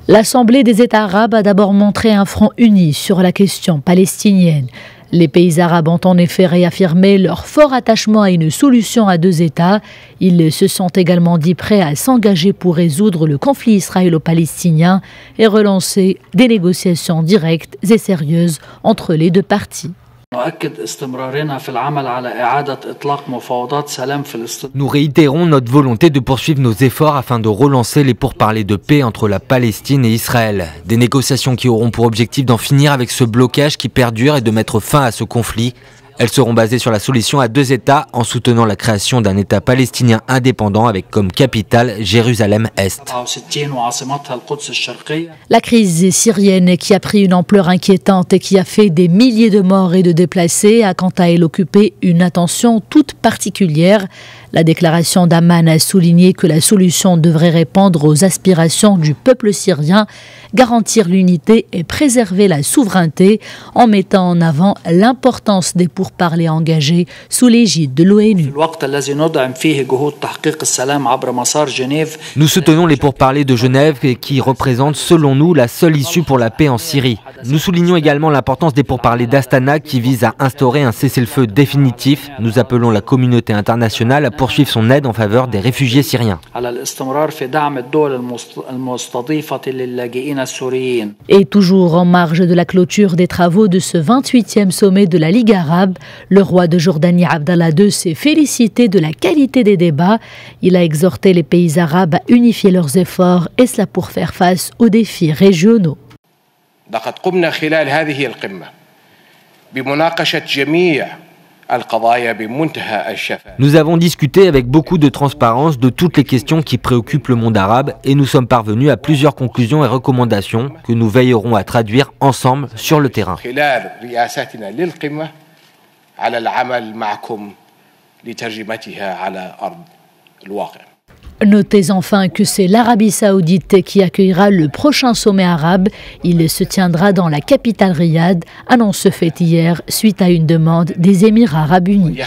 L'Assemblée des États arabes a d'abord montré un front uni sur la question palestinienne. Les pays arabes ont en effet réaffirmé leur fort attachement à une solution à deux États. Ils se sont également dit prêts à s'engager pour résoudre le conflit israélo-palestinien et relancer des négociations directes et sérieuses entre les deux parties. Nous réitérons notre volonté de poursuivre nos efforts afin de relancer les pourparlers de paix entre la Palestine et Israël. Des négociations qui auront pour objectif d'en finir avec ce blocage qui perdure et de mettre fin à ce conflit. Elles seront basées sur la solution à deux États en soutenant la création d'un État palestinien indépendant avec comme capitale Jérusalem-Est. La crise syrienne qui a pris une ampleur inquiétante et qui a fait des milliers de morts et de déplacés a quant à elle occupé une attention toute particulière. La déclaration d'Amman a souligné que la solution devrait répondre aux aspirations du peuple syrien, garantir l'unité et préserver la souveraineté en mettant en avant l'importance des pourparlers engagés sous l'égide de l'ONU. Nous soutenons les pourparlers de Genève qui représentent selon nous la seule issue pour la paix en Syrie. Nous soulignons également l'importance des pourparlers d'Astana qui visent à instaurer un cessez-le-feu définitif. Nous appelons la communauté internationale à poursuivre son aide en faveur des réfugiés syriens. Et toujours en marge de la clôture des travaux de ce 28e sommet de la Ligue arabe, le roi de Jordanie Abdallah II s'est félicité de la qualité des débats. Il a exhorté les pays arabes à unifier leurs efforts et cela pour faire face aux défis régionaux. Nous avons discuté avec beaucoup de transparence de toutes les questions qui préoccupent le monde arabe et nous sommes parvenus à plusieurs conclusions et recommandations que nous veillerons à traduire ensemble sur le terrain. Notez enfin que c'est l'Arabie saoudite qui accueillera le prochain sommet arabe. Il se tiendra dans la capitale Riyad, annonce faite hier suite à une demande des Émirats arabes unis.